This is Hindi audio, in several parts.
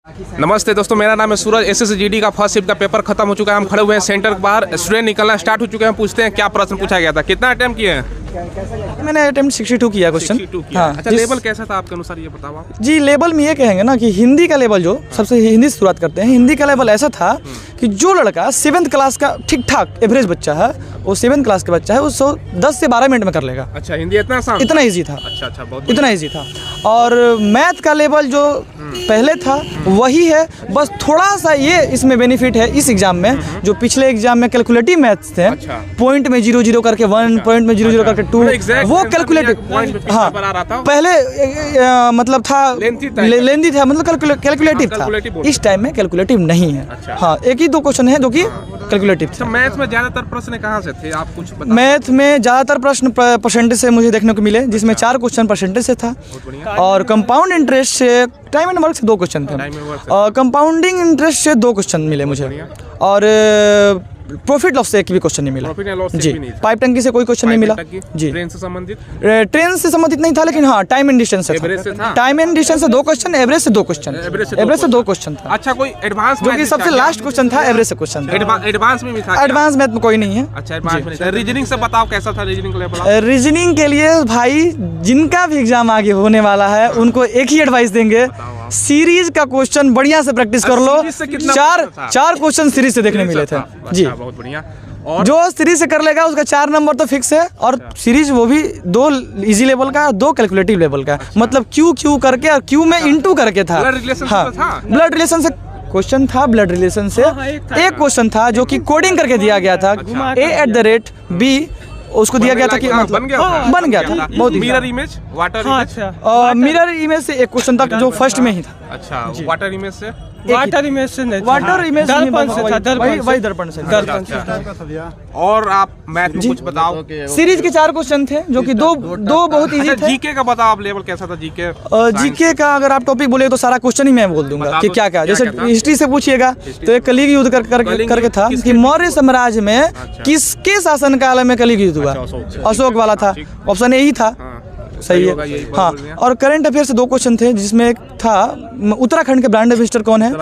नमस्ते दोस्तों, मेरा नाम है सूरज। एसएसजीडी का फर्स्ट शिफ्ट का पेपर खत्म हो चुका है। हम खड़े हुए हैं सेंटर के बाहर, स्टूडेंट निकलना स्टार्ट हो चुके हैं। पूछते हैं क्या प्रश्न पूछा गया था, कितना अटेम्प्ट किए हैं? मैंने अटेम्प्ट 62 किया क्वेश्चन। हाँ, अच्छा, लेवल कैसा था आपके अनुसार, ये बताओ आप। जी, लेवल में ये कहेंगे ना कि हिंदी का लेवल, जो सबसे हिंदी से शुरुआत करते हैं, हिंदी का लेवल ऐसा था कि जो लड़का 7th क्लास का ठीक ठाक एवरेज बच्चा है, वो 7th क्लास का बच्चा है, वो 10 से 12 मिनट में कर लेगा। अच्छा, हिंदी इतना आसान, इतना ईजी था। अच्छा, बहुत इतना ईजी था। और मैथ का लेवल जो पहले था वही है, बस थोड़ा सा ये इसमें बेनिफिट है इस एग्जाम में, जो पिछले एग्जाम में कैलकुलेटिव मैथ्स थे, पॉइंट में 0-0 करके 1, पॉइंट में 0-0 करके 2, वो कैलकुलेटिव। हाँ, पहले मतलब था लेंथी था, मतलब कैलकुलेटिव था। इस टाइम में कैलकुलेटिव नहीं है। हाँ, एक ही 2 क्वेश्चन है जो कि कैलकुलेटिव थे। मैथ में ज्यादातर प्रश्न कहाँ से थे, आप कुछ बताओ? मैथ में ज्यादातर प्रश्न परसेंटेज से मुझे देखने को मिले, जिसमें 4 क्वेश्चन परसेंटेज से था, और कंपाउंड इंटरेस्ट से, टाइम एंड वर्क से 2 क्वेश्चन थे, और कंपाउंडिंग इंटरेस्ट से 2 क्वेश्चन मिले मुझे, और प्रॉफिट लॉस से एक भी क्वेश्चन नहीं मिला जी। पाइप टंकी से कोई क्वेश्चन नहीं मिला जी। ट्रेन से संबंधित, ट्रेन से संबंधित नहीं था, लेकिन हाँ टाइम एंड डिस्टेंस से था। टाइम एंड डिस्टेंस से 2 क्वेश्चन, एवरेज से 2 क्वेश्चन, एवरेज से 2 क्वेश्चन था। अच्छा, कोई एडवांस जो कि सबसे लास्ट क्वेश्चन था, एवरेज से क्वेश्चन था। एडवांस में भी था? एडवांस मैथ में कोई नहीं है। अच्छा, एडवांस में नहीं। रीजनिंग से बताओ कैसा था रीजनिंग लेवल? रीजनिंग के लिए भाई, जिनका भी एग्जाम आगे होने वाला है उनको एक ही एडवाइस देंगे, सीरीज का क्वेश्चन बढ़िया से प्रैक्टिस कर लो। 4 क्वेश्चन सीरीज से देखने मिले थे जी, बहुत बढ़िया। और जो सीरीज से कर लेगा उसका 4 नंबर तो फिक्स है, और सीरीज वो भी 2 इजी लेवल का, 2 कैलकुलेटिव लेवल का। मतलब क्यू करके, और क्यू में इंटू करके था। हाँ, ब्लड रिलेशन से क्वेश्चन था, ब्लड रिलेशन से एक क्वेश्चन था जो कि कोडिंग करके दिया गया था, A@B उसको दिया गया था कि मतलब बन गया था। बहुत mirror image, water image, mirror image से एक क्वेश्चन था जो फर्स्ट में ही था। अच्छा, वाटर इमेज से, वाटर इमेज से नहीं, वाटर इमेज दर्पण से था, वही दर्पण से। और आप मैथ में कुछ बताओ। सीरीज के 4 क्वेश्चन थे जो कि दो बहुत इजी थे। जीके का बताओ आप, लेवल कैसा था जीके? जीके का अगर आप टॉपिक बोले तो सारा क्वेश्चन ही मैं बोल दूंगा कि क्या क्या। जैसे हिस्ट्री से पूछिएगा तो एक कलिग युद्ध करके था कि मौर्य साम्राज्य में किसके शासन काल में कलिग युद्ध हुआ? अशोक वाला था, ऑप्शन ए ही था। सही है। हाँ, और करंट अफेयर से 2 क्वेश्चन थे, जिसमें एक था उत्तराखंड के ब्रांड एम्बेसडर कौन है,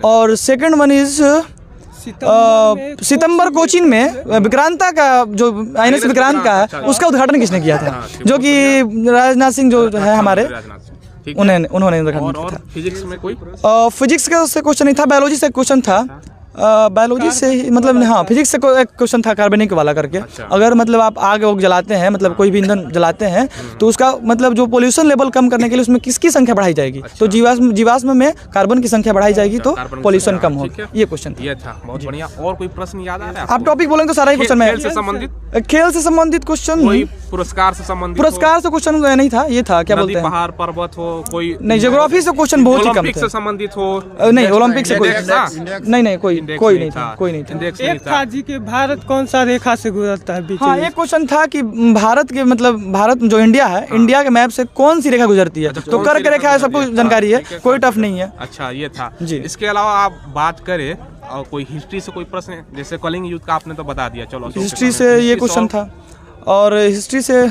और सेकंड वन इज सितंबर कोचीन में विक्रांता का, जो INS विक्रांत का है, उसका उद्घाटन किसने किया था? जो कि राजनाथ सिंह जो है हमारे, उन्होंने उद्घाटन किया था। फिजिक्स में कोई? फिजिक्स का से क्वेश्चन नहीं था, बायोलॉजी से क्वेश्चन था। बायोलॉजी से मतलब हाँ, फिजिक्स से एक क्वेश्चन था कार्बनिक वाला करके। अगर मतलब आप आग वोग जलाते हैं, मतलब कोई भी ईंधन जलाते हैं, तो उसका मतलब जो पोल्यूशन लेवल कम करने के लिए उसमें किसकी संख्या बढ़ाई जाएगी? तो जीवाश्म में कार्बन की संख्या बढ़ाई जाएगी तो पोल्यूशन कम होगा। ये क्वेश्चन ये था, बहुत बढ़िया। और कोई प्रश्न याद आ रहा है? आप टॉपिक बोलेंगे तो सारा ही क्वेश्चन में। खेल से संबंधित क्वेश्चन, पुरस्कार से संबंधित? पुरस्कार से क्वेश्चन नहीं था, ये था क्या बोलते हैं, पहाड़ पर्वत हो कोई नहीं। ज्योग्राफी से क्वेश्चन बहुत ही कम थे। से संबंधित हो नहीं, ओलंपिक से कोई नहीं, कोई नहीं था। एक था जी के भारत कौन सा रेखा से गुजरता है बीच? हाँ, एक क्वेश्चन था कि भारत के, मतलब भारत जो इंडिया है, इंडिया के मैप से कौन सी रेखा गुजरती है? तो कर्क रेखा है, सबको जानकारी है, कोई टफ नहीं है। अच्छा, ये था जी। इसके अलावा आप बात करें और कोई हिस्ट्री से कोई प्रश्न है? जैसे कलिंग युद्ध का आपने तो बता दिया, चलो हिस्ट्री से ये क्वेश्चन था, और हिस्ट्री से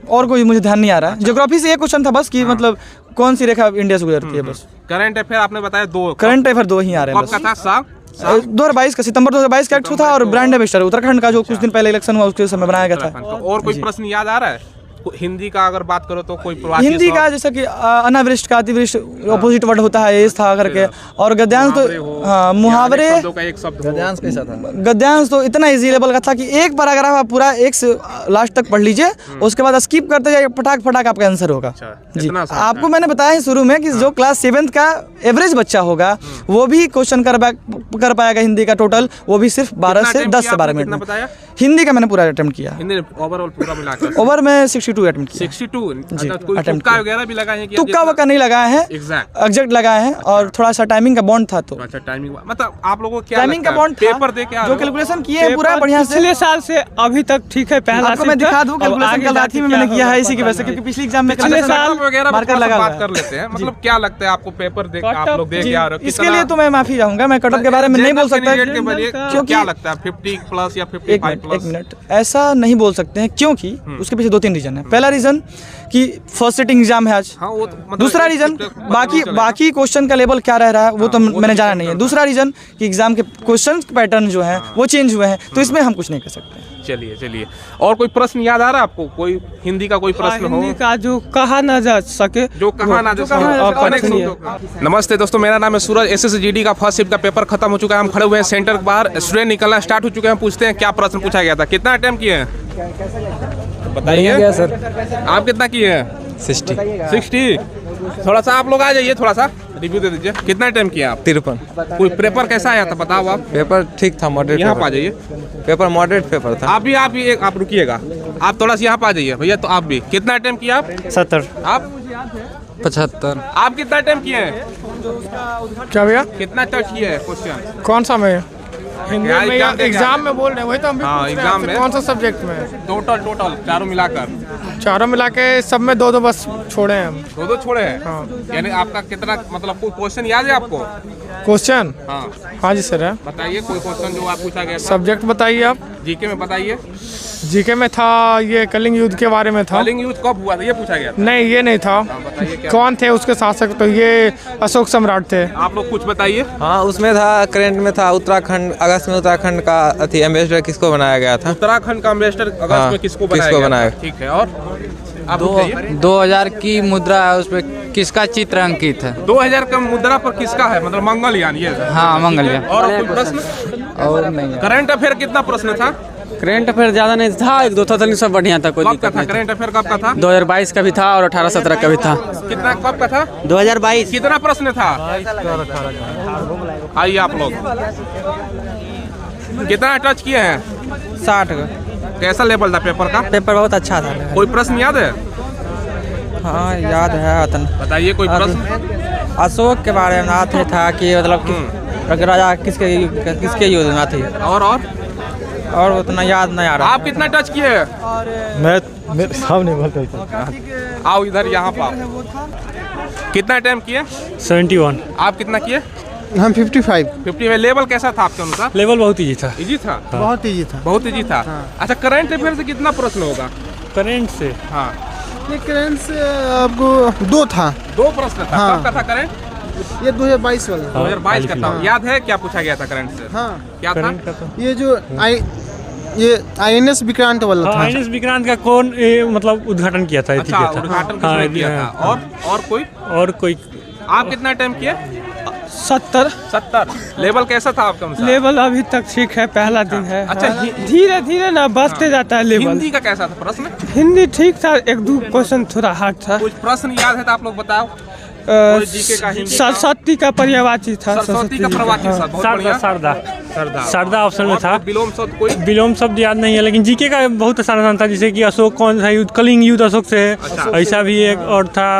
और कोई मुझे ध्यान नहीं आ रहा है। ज्योग्राफी से एक क्वेश्चन था बस कि मतलब कौन सी रेखा इंडिया से गुजरती है बस। करंट अफेयर आपने बताया 2, करंट अफेयर 2 ही आ रहे हैं बस। 2022 का सितंबर 2022 का एक्ट था, और ब्रांड एम्बेसडर उत्तराखंड का जो कुछ दिन पहले इलेक्शन हुआ उसके समय बनाया गया था। और कोई प्रश्न याद आ रहा है? हिंदी का अगर बात करो तो कोई हिंदी का, जैसे कि अनावृष्ट का अतिवृष्ट अपोजिट वर्ड होता है, एस था करके। और गद्यांश तो हाँ, मुहावरे, गद्यांश कैसा था? गद्यांश तो इतना इजी लेवल का था कि एक पैराग्राफ आप पूरा 1 से लास्ट तक पढ़ लीजिए, उसके बाद स्किप करते जाइए, फटाक आपका आंसर होगा जी। आपको मैंने बताया शुरू में कि जो क्लास 7th का एवरेज बच्चा होगा वो भी क्वेश्चन कर पाएगा हिंदी का टोटल, वो भी सिर्फ 10 से 12 मिनट में। हिंदी का मैंने पूरा अटेम्प्ट किया, ओवरऑल पूरा मिलाकर ओवर में 62 अटेम्प्ट किया। 62 तुक्का वगैरह भी लगाए हैं? तुक्का वक्का नहीं लगाए हैं, एग्जैक्ट लगाए हैं। और थोड़ा सा टाइमिंग का बॉन्ड था, तो अच्छा टाइमिंग, मतलब आप लोगों को क्या टाइमिंग का बॉन्ड पेपर दे के जो कैलकुलेशन किए हैं पूरा बढ़िया से। पिछले साल से अभी तक ठीक है। पहला आपको मैं दिखा दूं, कैलकुलेशन कल रात ही में मैंने किया है इसी की वजह से, क्योंकि पिछले एग्जाम में पिछले साल वगैरह मार्कर लगा बात कर लेते हैं। मतलब क्या लगता है आपको पेपर देख आप लोग देख के आ रहे हो? इसके लिए तो मैं माफी चाहूंगा, मैं कटअप के बारे में नहीं बोल सकता, क्योंकि क्या लगता है 50 प्लस या 55 प्लस? एक मिनट, ऐसा नहीं बोल सकते हैं, क्योंकि उसके पीछे 2-3 रीजन है। पहला रीज़न कि फर्स्ट सिटिंग एग्जाम है आज। हाँ, वो तो मतलब दूसरा एक रीज़न चलेगा। बाकी क्वेश्चन का लेवल क्या रह रहा है वो तो मैंने जाना नहीं है। दूसरा रीज़न कि एग्जाम के क्वेश्चन पैटर्न जो हैं वो चेंज हुए हैं, तो इसमें हम कुछ नहीं कर सकते। चलिए और कोई प्रश्न याद आ रहा है आपको? कोई हिंदी का कोई प्रश्न हो हिंदी का जो कहा ना जा सके, जो कहा ना जा सके। नमस्ते दोस्तों, मेरा नाम है सूरज। SSGD का फर्स्ट शिफ्ट का पेपर खत्म हो चुका है। हम खड़े हुए हैं सेंटर के बाहर, स्टूडेंट निकलना स्टार्ट हो चुके हैं। पूछते हैं क्या प्रश्न पूछा गया था, कितना अटेम्प्ट किए हैं बताइए सर। आप कितना किए हैं? 60। थोड़ा सा आप लोग आ जाइए, थोड़ा सा रिव्यू दे दीजिए। कितना अटेम्प्ट किया आप? 53। कोई पेपर कैसा आया था बताओ आप? पेपर ठीक था, मॉडरेट। यहाँ पे आ जाइए। पेपर मॉडरेट पेपर था। आप भी आप रुकिएगा, आप थोड़ा सा यहाँ पे आ जाइए भैया। तो आप भी कितना अटेम्प्ट किया आप? 70। आप 75। आप कितना अटेम्प्ट किए हैं? क्या भैया? कितना टच किए हैं क्वेश्चन? कौन सा में? हिंदी क्या में या एग्जाम में बोल रहे हैं? वही तो हम भी हाँ, पूछ रहे हैं एग्जाम आपसे, में। कौन सा सब्जेक्ट में? टोटल चारों मिलाकर चारों मिला के सब में 2-2 बस छोड़े हैं हम। दो छोड़े हैं। हाँ। यानी आपका कितना मतलब कोई क्वेश्चन याद है आपको? क्वेश्चन? हाँ हाँ जी सर है। बताइए कोई क्वेश्चन जो आप पूछा गया था। सब्जेक्ट बताइए आप। जीके में बताइए। जीके में था ये कलिंग युद्ध के बारे में था। कलिंग युद्ध कब हुआ था ये पूछा गया था? नहीं, ये नहीं था। बताइए क्या कौन थे उसके शासक? तो ये अशोक सम्राट थे। आप लोग कुछ बताइए। हाँ, उसमें था, करंट में था उत्तराखंड। अगस्त में उत्तराखंड का एम्बेसडर किसको बनाया गया था? उत्तराखंड का एम्बेसडर अगस्त हाँ, में किसको किसको बनाया बनाया? गया था? ठीक है, और आप बताइए। 2000 की मुद्रा है, उस पर किसका चित्र अंकित है? 2000 का मुद्रा पर किसका है? मतलब मंगलयान ये है। हाँ, मंगलयान। और कोई प्रश्न? और नहीं, करंट अफेयर कितना प्रश्न था? करेंट अफेयर ज्यादा नहीं था, 1-2 था, लेकिन सब बढ़िया था, कोई कब का दिक्कत था नहीं था। Current affair? कब का था? 2022 का भी था और 18-17 का भी था। कितना कब का था? 2022। कितना प्रश्न था? आइए आप लोग कितना टच किए हैं? 60 का कैसा लेवल था पेपर का? पेपर बहुत अच्छा था। कोई प्रश्न याद है? हाँ याद है। बताइए कोई प्रश्न। अशोक के बारे में आते था कि मतलब कि राजा किसके युद्ध में थे, और उतना याद नहीं आ रहा। आप कितना टच किए? मैं सामने बोलता आओ इधर, यहाँ पर कितना टाइम किए? 71। आप कितना किए? हम 55। 50 में। लेवल कैसा था आपके अनुसार? लेवल बहुत ईजी था। इजी था? बहुत ईजी था। बहुत इजी था। अच्छा, करंट अफेयर से कितना प्रश्न होगा? करंट से हाँ, ये करंट से आपको 2 था। 2 प्रश्न था। हाँ। कब का था करंट? ये 2022 वाला। 2022 का था। याद है क्या पूछा गया था करंट से? हाँ, क्या था? ये जो INS विक्रांत वाला था। INS विक्रांत का कौन मतलब उद्घाटन किया था? अच्छा, उद्घाटन किसने किया था? और कोई? आप कितना टाइम किया? 70। लेवल कैसा था आपका अनुसार? लेवल अभी तक ठीक है, पहला दिन है। अच्छा, धीरे धीरे ना बढ़ते जाता है लेवल। हिंदी का कैसा था प्रश्न? हिंदी ठीक था, 1-2 क्वेश्चन थोड़ा हार्ड था। कुछ प्रश्न याद है तो आप लोग बताओ। कोई जीके का, हिंदी का? सरस्वती का पर्यायवाची था। सरस्वती का प्रवाची था। बहुत बढ़िया। शारदा ऑप्शन में था। विलोम शब्द कोई? विलोम शब्द याद नहीं है, लेकिन जीके का बहुत आसान था, जैसे कि अशोक कौन सा युद्ध, कलिंग युद्ध अशोक से है। अच्छा। ऐसा भी एक और था,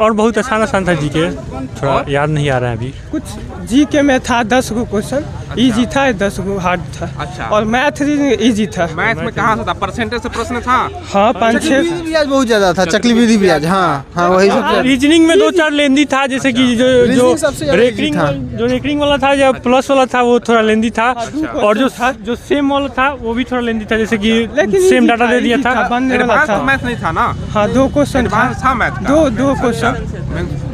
और बहुत आसान था जीके, थोड़ा याद नहीं आ रहा है अभी। कुछ जीके में था 10 गो क्वेश्चन, इजी था, 10 गो हार्ड था। अच्छा। और मैथ इजी था। मैथ में कहाँ से था? परसेंटेज से प्रश्न था? हाँ, 5-6। ब्याज बहुत ज्यादा था, चक्रवृद्धि ब्याज। हाँ वही सब। रीजनिंग में 2-4 लेंदी था, जैसे कि जो रीजनिंग सबसे ज्यादा रेकरिंग था। जो रेकरिंग वाला था, जो प्लस वाला था, वो थोड़ा लेंदी था। और जो सेम वाला था वो भी थोड़ा लेंदी था, जैसे कि लेकिन सेम easy डाटा था, दे दिया easy था। बनने वाला एडवांस था। तो मैथ नहीं था ना? हाँ, 2 क्वेश्चन था। एडवांस था मैथ का? 2 क्वेश्चन।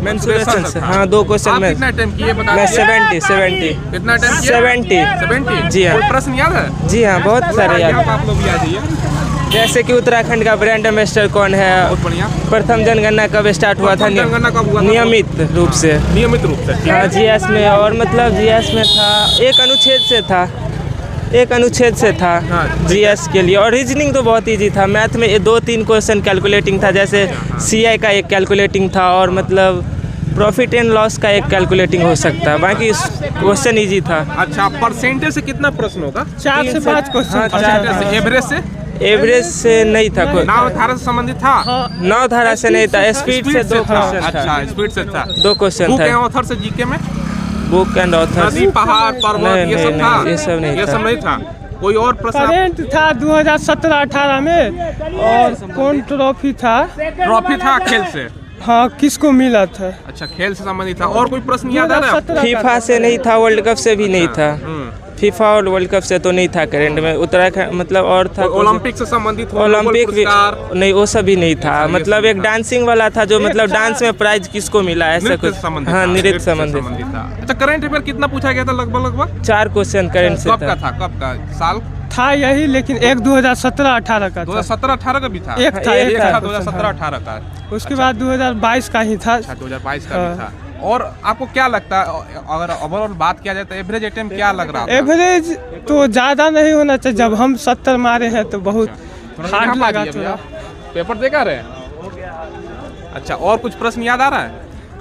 मेंसुरेशन से। हाँ, 2 क्वेश्चन आप में। कितना टाइम किए बता मैं दीजिए। 70। कितना टाइम किए? 70। जी हाँ। कोई प्रश्न याद है? जी हाँ, बहुत सारे याद। आप लोग भी आ जाइए। जैसे कि उत्तराखंड का ब्रांड एम्बेसडर कौन है? बहुत बढ़िया। प्रथम जनगणना कब स्टार्ट हुआ था? प्रथम जनगणना कब हुआ था? नियमित रूप से। नियमित रूप से। हाँ, जीएस में। और मतलब जीएस में था, एक अनुच्छेद से था जीएस के लिए। और रीजनिंग तो बहुत इजी था। मैथ में 2-3 क्वेश्चन कैलकुलेटिंग था, जैसे सीआई का एक कैलकुलेटिंग था, और मतलब प्रॉफिट एंड लॉस का एक कैलकुलेटिंग हो सकता है। बाकी क्वेश्चन इजी था। अच्छा, परसेंटेज से कितना प्रश्न होगा? 4 से 5 क्वेश्चन था। परसेंटेज से। एवरेज से? एवरेज से नहीं था कोई। नाव धारा से संबंधित था? नाव धारा से नहीं था, स्पीड से 2 था। क्वेश्चन था। अच्छा, स्पीड से था। 2 क्वेश्चन बुक था। एंड ऑथर से जीके में? Book and author. नदी, पहाड़, पर्वत, ये सब था? ये सब नहीं ये था। सब नहीं था। कोई और प्रश्न? करेंट था 2017-18 में। और कौन ट्रॉफी था? ट्रॉफी था खेल से? हाँ, किसको मिला था? अच्छा, खेल से संबंधित था। और कोई प्रश्न याद आ रहा है आपको? फीफा से नहीं था, वर्ल्ड कप से भी नहीं था। फीफा और वर्ल्ड कप से तो नहीं था करंट में, उत्तराखंड मतलब और था ओलंपिक से संबंधित हो, ओलंपिक भी पुरस्कार? नहीं, वो सभी नहीं था। मतलब एक डांसिंग वाला था जो मतलब डांस में प्राइज किसको मिला ऐसा नृत्य कुछ। से संबंधित हाँ, था, नृत्य से संबंधित था। अच्छा, करंट अफेयर कितना पूछा गया था लगभग? 4 क्वेश्चन करंट से कब था। का था, कब का साल? था यही, लेकिन एक 2017-18 का था। 2017-18 का भी था? एक था 2017-18 का। उसके बाद 2022 का ही था। अच्छा, 2022 का भी था। और आपको क्या लगता है, अगर ओवरऑल बात किया जाए तो एवरेज अटेम्प्ट क्या लग रहा है? एवरेज तो ज़्यादा नहीं होना चाहिए, जब हम 70 मारे हैं तो बहुत हार्ड लगा थोड़ा। पेपर देखा रहे? अच्छा, और कुछ प्रश्न याद आ रहा है?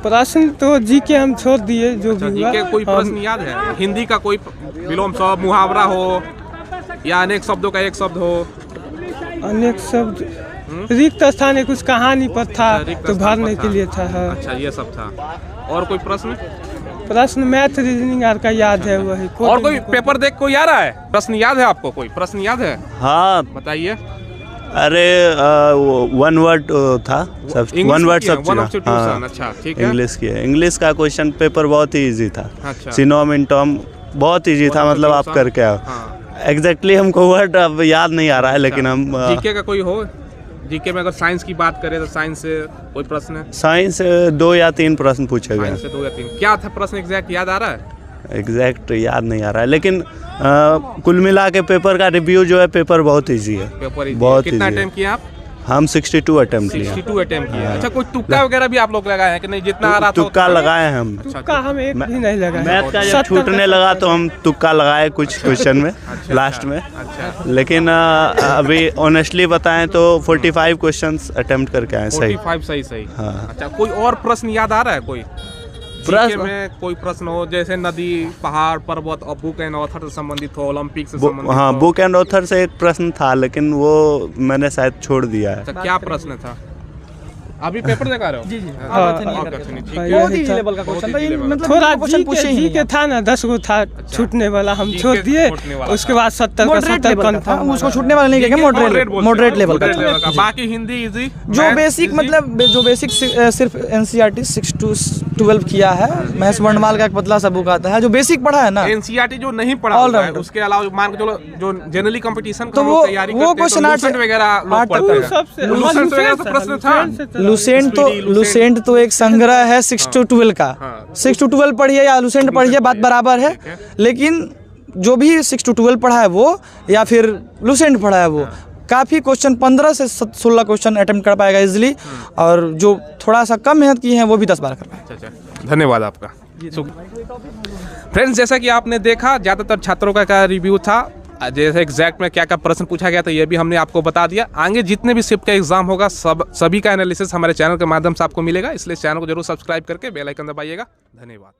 प्रश्न तो जीके हम छोड़ दिए, जो भी हुआ। जीके कोई प्रश्न याद है? हिंदी का कोई विलोम शब्द, मुहावरा हो या अनेक शब्दों का एक शब्द हो? अनेक शब्द रिक्त स्थान है, कुछ कहानी पर था तो भरने के लिए था। हाँ। अच्छा, ये सब था। और कोई प्रश्न मैथ रीजनिंग आर का याद है वही। और कोई पेपर देख कोई आ रहा है? प्रश्न याद है आपको? कोई प्रश्न याद है? हाँ बताइए। अरे 1 वर्ड था सब, 1 वर्ड सब। हाँ, अच्छा, ठीक है। इंग्लिश की है। इंग्लिश का क्वेश्चन पेपर बहुत ही इजी था। अच्छा। सिनोम इंटोम बहुत इजी था, मतलब आप करके आओ। एग्जैक्टली हमको वर्ड अब याद नहीं आ रहा है, लेकिन हम जीके का कोई हो? जीके में अगर साइंस की बात करें तो साइंस से कोई प्रश्न है? साइंस 2 या 3 प्रश्न पूछे गए। साइंस से 2 या 3 क्या था प्रश्न? एग्जैक्ट याद आ रहा है? एग्जैक्ट याद नहीं आ रहा है, लेकिन कुल मिला के पेपर का रिव्यू जो है, पेपर बहुत इजी है। पेपर बहुत कितना इजी है। अटेम्प्ट किया आप? हम 62 अटेम्प्ट लिया। 62 अटेम्प्ट किया। अच्छा, कोई तुक्का वगैरह भी आप लोग लगाए हैं कि नहीं? जितना आ रहा था तुक्का लगाए हैं हम। तुक्का हम एक भी नहीं लगाए। मैथ का जब छूटने लगा तो हम तुक्का लगाए कुछ क्वेश्चन में लास्ट में। लेकिन अभी ऑनेस्टली बताएं तो 45 क्वेश्चंस अटेम्प्ट करके आए। सही 45 सही। हाँ। अच्छा, कोई और प्रश्न याद आ रहा है? कोई जीके में कोई प्रश्न हो, जैसे नदी, पहाड़, पर्वत और बुक एंड ऑथर से संबंधित हो, ओलंपिक से संबंधित हो? हाँ, बुक एंड ऑथर से एक प्रश्न था, लेकिन वो मैंने शायद छोड़ दिया है। अच्छा, क्या प्रश्न था? अभी पेपर दिखा रहे हो? जी। बहुत ही लेवल का क्वेश्चन था, मतलब थोड़ा क्वेश्चन पूछे ही जीके था ना, 10 गो था छूटने वाला, हम छोड़ दिए। उसके बाद 70 का 70 कन्फर्म। उसको छूटने वाला नहीं कहेंगे, मॉडरेट लेवल का था। बाकी हिंदी इजी, जो बेसिक मतलब जो बेसिक सिर्फ एनसीईआरटी 6 to 12 किया है। महेश वर्णमाल का एक पतला सा बुक आता है जो बेसिक पढ़ा है ना। एनसीईआरटी जो नहीं पढ़ा हुआ है, उसके अलावा मान के चलो जो जनरली कंपटीशन का लोग तैयारी करते हैं, क्वेश्चन लूसेंट वगैरह लोग पढ़ते हैं। लूसेंट वगैरह से प्रश्न था? लूसेंट तो एक संग्रह है 6 to 12 का। 6 to 12 पढ़िए या लूसेंट पढ़िए, बात बराबर है। लेकिन जो भी 6 to 12 पढ़ा है वो, या फिर लूसेंट पढ़ा है वो, काफ़ी क्वेश्चन 15 से 16 क्वेश्चन अटेम्प्ट कर पाएगा इजीली। और जो थोड़ा सा कम मेहनत की है वो भी 10-12 कर पाएगा। अच्छा, धन्यवाद आपका। फ्रेंड्स, जैसा कि आपने देखा, ज़्यादातर छात्रों का रिव्यू था। जैसे एग्जैक्ट में क्या क्या प्रश्न पूछा गया था ये भी हमने आपको बता दिया। आगे जितने भी शिफ्ट का एग्जाम होगा सभी का एनालिसिस हमारे चैनल के माध्यम से आपको मिलेगा, इसलिए चैनल को जरूर सब्सक्राइब करके बेल आइकन दबाइएगा। धन्यवाद।